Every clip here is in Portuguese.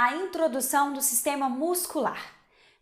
a introdução do sistema muscular.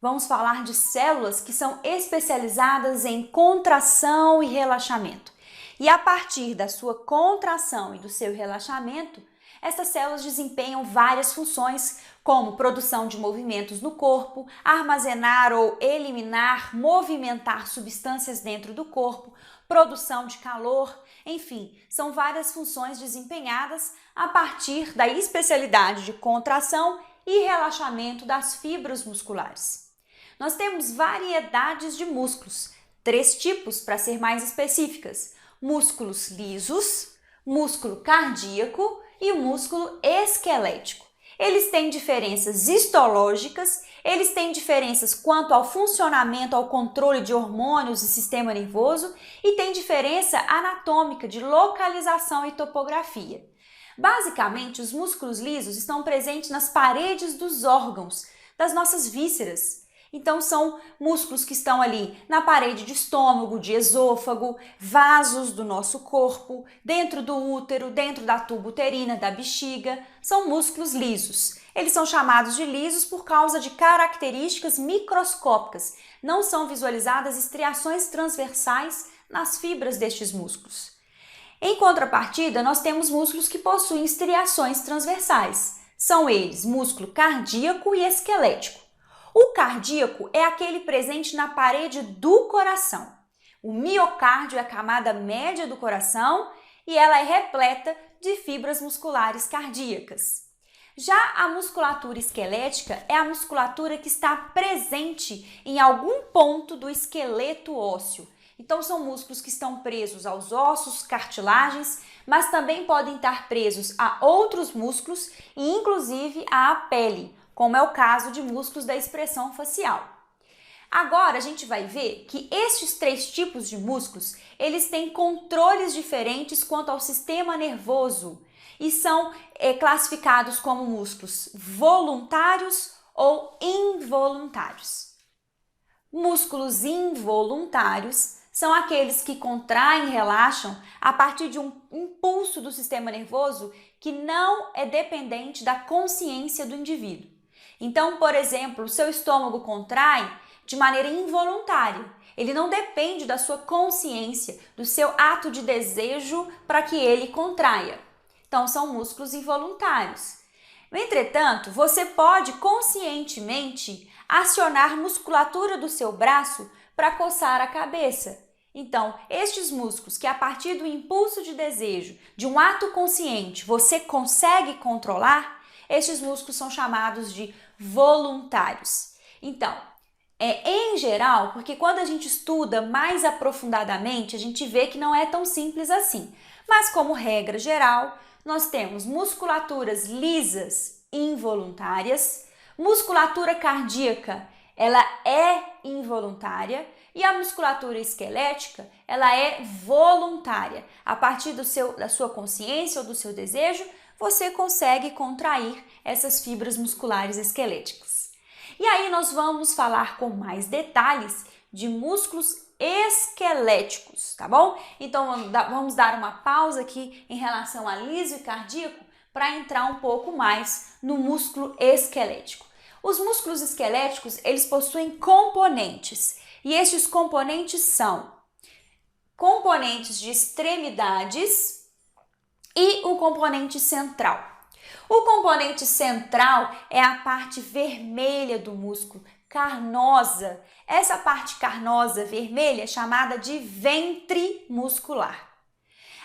Vamos falar de células que são especializadas em contração e relaxamento. E a partir da sua contração e do seu relaxamento, essas células desempenham várias funções, como produção de movimentos no corpo, armazenar ou eliminar, movimentar substâncias dentro do corpo, produção de calor, enfim, são várias funções desempenhadas a partir da especialidade de contração e relaxamento das fibras musculares. Nós temos variedades de músculos, 3 tipos para ser mais específicas: músculos lisos, músculo cardíaco e o músculo esquelético. Eles têm diferenças histológicas, eles têm diferenças quanto ao funcionamento, ao controle de hormônios e sistema nervoso e tem diferença anatômica de localização e topografia. Basicamente, os músculos lisos estão presentes nas paredes dos órgãos, das nossas vísceras. Então, são músculos que estão ali na parede de estômago, de esôfago, vasos do nosso corpo, dentro do útero, dentro da tuba uterina, da bexiga. São músculos lisos. Eles são chamados de lisos por causa de características microscópicas. Não são visualizadas estriações transversais nas fibras destes músculos. Em contrapartida, nós temos músculos que possuem estriações transversais. São eles músculo cardíaco e esquelético. O cardíaco é aquele presente na parede do coração. O miocárdio é a camada média do coração e ela é repleta de fibras musculares cardíacas. Já a musculatura esquelética é a musculatura que está presente em algum ponto do esqueleto ósseo. Então, são músculos que estão presos aos ossos, cartilagens, mas também podem estar presos a outros músculos e, inclusive, à pele, como é o caso de músculos da expressão facial. Agora, a gente vai ver que estes 3 tipos de músculos, eles têm controles diferentes quanto ao sistema nervoso e são classificados como músculos voluntários ou involuntários. Músculos involuntários são aqueles que contraem e relaxam a partir de um impulso do sistema nervoso que não é dependente da consciência do indivíduo. Então, por exemplo, o seu estômago contrai de maneira involuntária. Ele não depende da sua consciência, do seu ato de desejo para que ele contraia. Então, são músculos involuntários. Entretanto, você pode conscientemente acionar musculatura do seu braço para coçar a cabeça. Então, estes músculos que a partir do impulso de desejo, de um ato consciente, você consegue controlar, estes músculos são chamados de voluntários. Então, em geral, porque quando a gente estuda mais aprofundadamente, a gente vê que não é tão simples assim. Mas como regra geral, nós temos musculaturas lisas involuntárias, musculatura cardíaca, ela é involuntária, e a musculatura esquelética, ela é voluntária. A partir da sua consciência ou do seu desejo, você consegue contrair essas fibras musculares esqueléticas. E aí nós vamos falar com mais detalhes de músculos esqueléticos, tá bom? Então vamos dar uma pausa aqui em relação a liso e cardíaco para entrar um pouco mais no músculo esquelético. Os músculos esqueléticos, eles possuem componentes, e estes componentes são componentes de extremidades e o componente central. O componente central é a parte vermelha do músculo, carnosa. Essa parte carnosa vermelha é chamada de ventre muscular.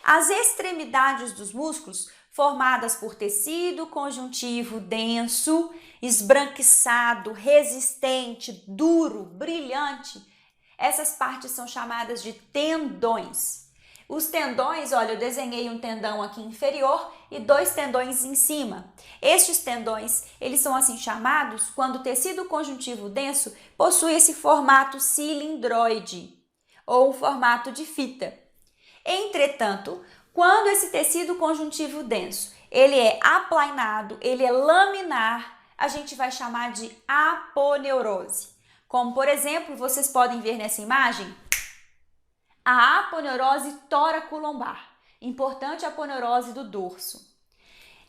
As extremidades dos músculos, formadas por tecido conjuntivo denso, esbranquiçado, resistente, duro, brilhante, essas partes são chamadas de tendões. Os tendões, olha, eu desenhei um tendão aqui inferior e 2 tendões em cima. Estes tendões, eles são assim chamados quando o tecido conjuntivo denso possui esse formato cilindroide ou um formato de fita. Entretanto, quando esse tecido conjuntivo denso, ele é aplainado, ele é laminar, a gente vai chamar de aponeurose. Como, por exemplo, vocês podem ver nessa imagem, a aponeurose toracolombar, importante aponeurose do dorso.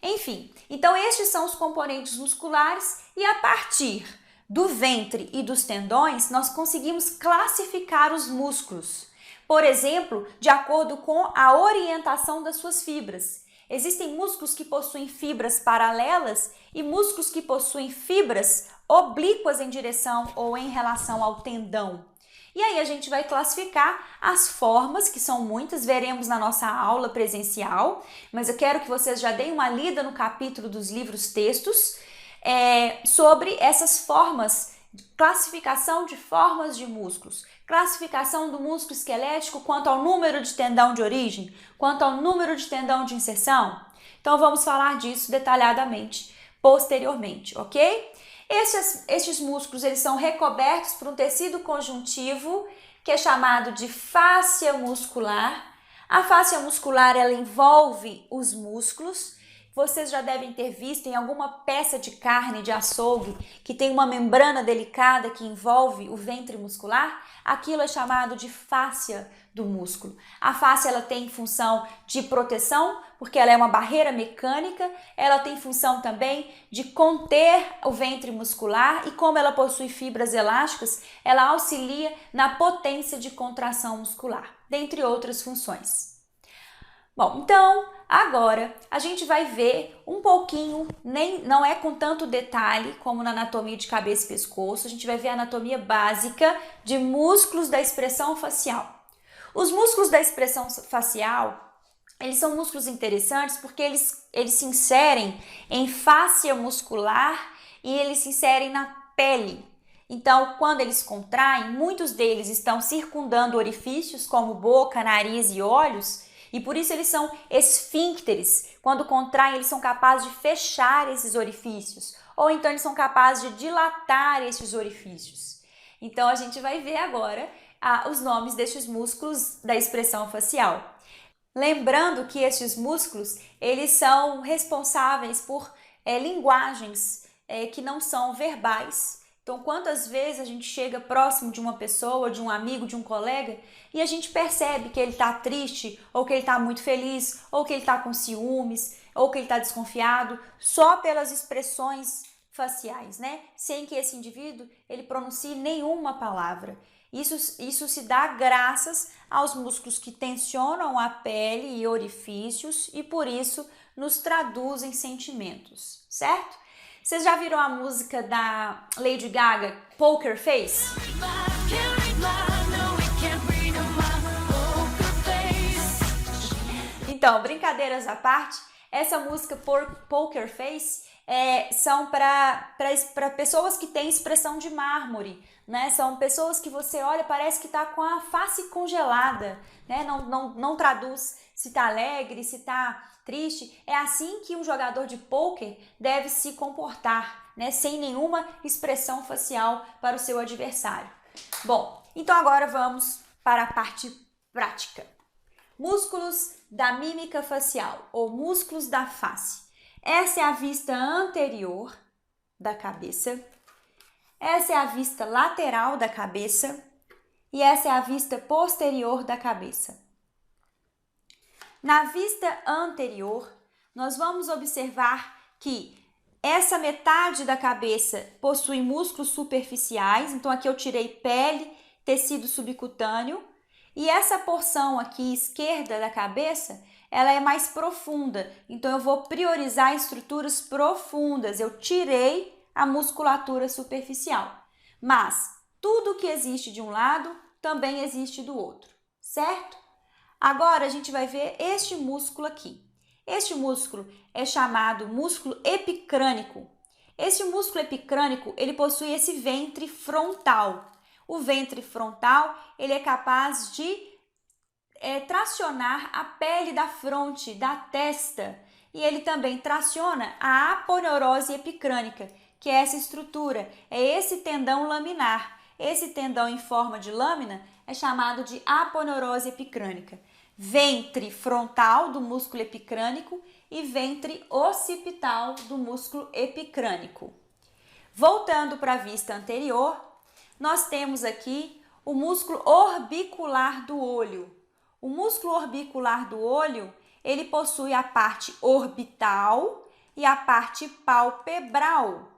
Enfim, então estes são os componentes musculares e a partir do ventre e dos tendões nós conseguimos classificar os músculos. Por exemplo, de acordo com a orientação das suas fibras. Existem músculos que possuem fibras paralelas e músculos que possuem fibras oblíquas em direção ou em relação ao tendão. E aí a gente vai classificar as formas, que são muitas, veremos na nossa aula presencial, mas eu quero que vocês já deem uma lida no capítulo dos livros textos sobre essas formas, classificação de formas de músculos, classificação do músculo esquelético quanto ao número de tendão de origem, quanto ao número de tendão de inserção. Então vamos falar disso detalhadamente posteriormente, ok? Estes músculos eles são recobertos por um tecido conjuntivo que é chamado de fáscia muscular. A fáscia muscular ela envolve os músculos. Vocês já devem ter visto em alguma peça de carne de açougue que tem uma membrana delicada que envolve o ventre muscular. Aquilo é chamado de fáscia do músculo. A fáscia ela tem função de proteção, porque ela é uma barreira mecânica, ela tem função também de conter o ventre muscular e como ela possui fibras elásticas, ela auxilia na potência de contração muscular, dentre outras funções. Bom, então agora a gente vai ver um pouquinho, não é com tanto detalhe como na anatomia de cabeça e pescoço, a gente vai ver a anatomia básica de músculos da expressão facial. Os músculos da expressão facial, eles são músculos interessantes porque eles se inserem em fáscia muscular e eles se inserem na pele. Então, quando eles contraem, muitos deles estão circundando orifícios como boca, nariz e olhos, e por isso eles são esfíncteres. Quando contraem, eles são capazes de fechar esses orifícios, ou então eles são capazes de dilatar esses orifícios. Então, a gente vai ver agora os nomes destes músculos da expressão facial. Lembrando que estes músculos, eles são responsáveis por linguagens que não são verbais. Então, quantas vezes a gente chega próximo de uma pessoa, de um amigo, de um colega, e a gente percebe que ele está triste, ou que ele está muito feliz, ou que ele está com ciúmes, ou que ele está desconfiado, só pelas expressões faciais, né? Sem que esse indivíduo ele pronuncie nenhuma palavra. Isso se dá graças aos músculos que tensionam a pele e orifícios e por isso nos traduzem sentimentos, certo? Vocês já viram a música da Lady Gaga, Poker Face? Então, brincadeiras à parte, essa música Poker Face são para pessoas que têm expressão de mármore, né? São pessoas que você olha, parece que está com a face congelada, né? Não traduz se está alegre, se está triste. É assim que um jogador de pôquer deve se comportar, né? Sem nenhuma expressão facial para o seu adversário. Bom, então agora vamos para a parte prática. Músculos da mímica facial ou músculos da face. Essa é a vista anterior da cabeça, essa é a vista lateral da cabeça e essa é a vista posterior da cabeça. Na vista anterior, nós vamos observar que essa metade da cabeça possui músculos superficiais, então aqui eu tirei pele, tecido subcutâneo, e essa porção aqui esquerda da cabeça, ela é mais profunda, então eu vou priorizar estruturas profundas, eu tirei a musculatura superficial. Mas tudo que existe de um lado também existe do outro, certo? Agora a gente vai ver este músculo aqui. Este músculo é chamado músculo epicrânico. Este músculo epicrânico, ele possui esse ventre frontal. O ventre frontal, ele é capaz de tracionar a pele da fronte, da testa. E ele também traciona a aponeurose epicrânica, que é essa estrutura, é esse tendão laminar. Esse tendão em forma de lâmina é chamado de aponeurose epicrânica. Ventre frontal do músculo epicrânico e ventre occipital do músculo epicrânico. Voltando para a vista anterior, nós temos aqui o músculo orbicular do olho. O músculo orbicular do olho, ele possui a parte orbital e a parte palpebral.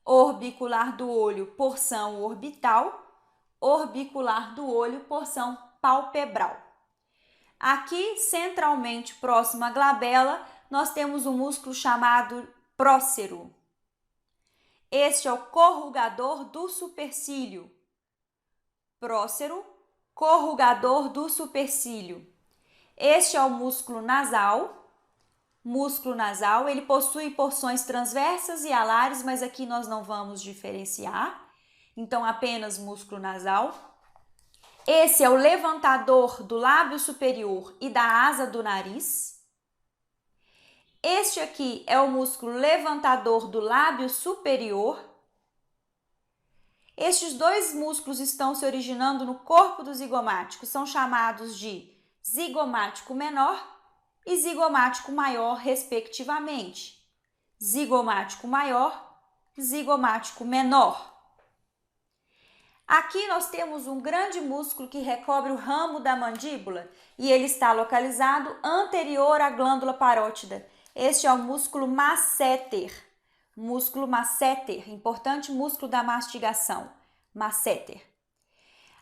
Orbicular do olho, porção orbital. Orbicular do olho, porção palpebral. Aqui, centralmente próximo à glabela, nós temos um músculo chamado prócero. Este é o corrugador do supercílio. Prócero, corrugador do supercílio. Este é o músculo nasal. Músculo nasal, ele possui porções transversas e alares, mas aqui nós não vamos diferenciar. Então, apenas músculo nasal. Esse é o levantador do lábio superior e da asa do nariz. Este aqui é o músculo levantador do lábio superior. Estes dois músculos estão se originando no corpo do zigomático, são chamados de zigomático menor e zigomático maior, respectivamente. Zigomático maior, zigomático menor. Aqui nós temos um grande músculo que recobre o ramo da mandíbula e ele está localizado anterior à glândula parótida. Este é o músculo masséter. Músculo masséter, importante músculo da mastigação, masséter.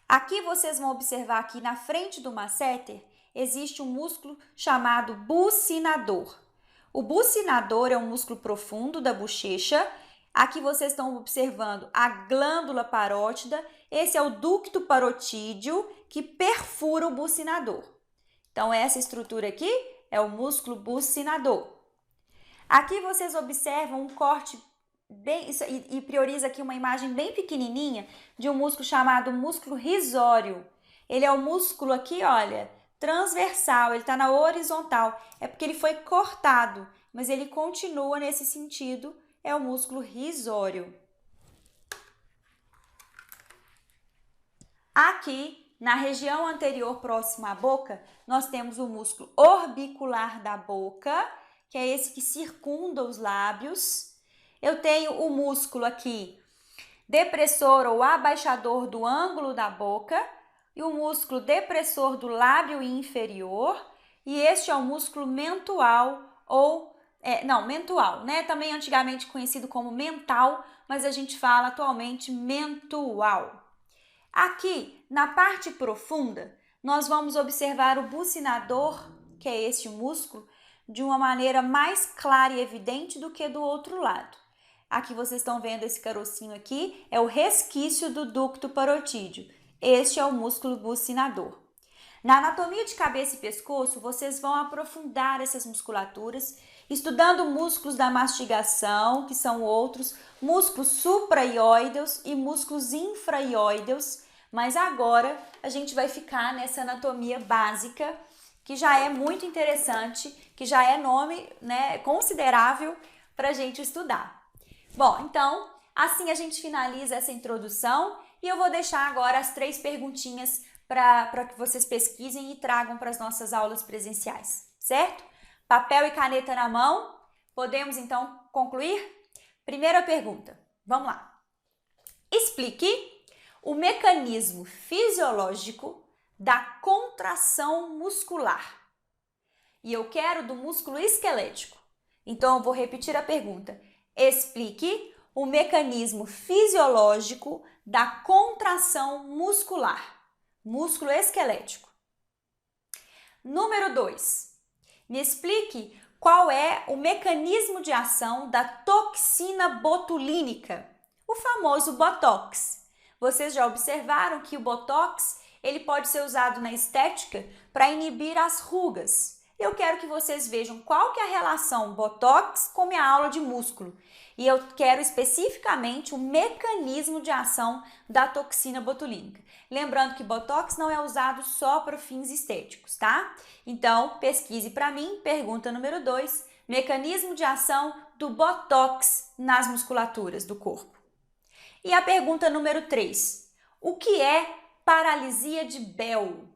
Aqui vocês vão observar que na frente do masséter existe um músculo chamado bucinador. O bucinador é um músculo profundo da bochecha. Aqui vocês estão observando a glândula parótida. Esse é o ducto parotídeo que perfura o bucinador. Então, essa estrutura aqui é o músculo bucinador. Aqui vocês observam um corte e prioriza aqui uma imagem bem pequenininha de um músculo chamado músculo risório. Ele é o músculo aqui, olha, transversal, ele está na horizontal. É porque ele foi cortado, mas ele continua nesse sentido, é o músculo risório. Aqui, na região anterior próxima à boca, nós temos o músculo orbicular da boca, que é esse que circunda os lábios. Eu tenho o músculo aqui depressor ou abaixador do ângulo da boca e o músculo depressor do lábio inferior. E este é o músculo mentual ou... mentual, né? Também antigamente conhecido como mental, mas a gente fala atualmente mentual. Aqui, na parte profunda, nós vamos observar o bucinador, que é este músculo, de uma maneira mais clara e evidente do que do outro lado. Aqui vocês estão vendo esse carocinho aqui, é o resquício do ducto parotídeo. Este é o músculo bucinador. Na anatomia de cabeça e pescoço, vocês vão aprofundar essas musculaturas, estudando músculos da mastigação, que são outros, músculos supraioideus e músculos infraioideus, mas agora a gente vai ficar nessa anatomia básica, que já é muito interessante, que já é nome, né, considerável para a gente estudar. Bom, então, assim a gente finaliza essa introdução e eu vou deixar agora as 3 perguntinhas para que vocês pesquisem e tragam para as nossas aulas presenciais, certo? Papel e caneta na mão, podemos então concluir? Primeira pergunta, vamos lá. Explique o mecanismo fisiológico da contração muscular. E eu quero do músculo esquelético. Então, eu vou repetir a pergunta. Explique o mecanismo fisiológico da contração muscular. Músculo esquelético. Número 2. Me explique qual é o mecanismo de ação da toxina botulínica, o famoso Botox. Vocês já observaram que o Botox ele pode ser usado na estética para inibir as rugas. Eu quero que vocês vejam qual que é a relação Botox com minha aula de músculo. E eu quero especificamente o mecanismo de ação da toxina botulínica. Lembrando que Botox não é usado só para fins estéticos, tá? Então, pesquise para mim, pergunta número 2, mecanismo de ação do Botox nas musculaturas do corpo. E a pergunta número 3, o que é paralisia de Bell?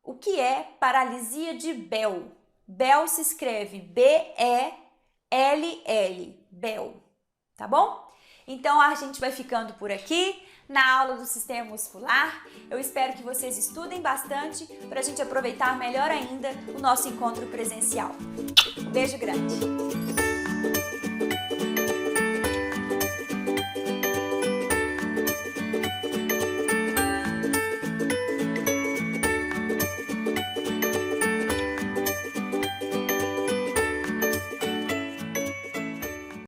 O que é paralisia de Bell? Bell se escreve B-E-L-L, Bell, tá bom? Então a gente vai ficando por aqui na aula do sistema muscular. Eu espero que vocês estudem bastante para a gente aproveitar melhor ainda o nosso encontro presencial. Um beijo grande!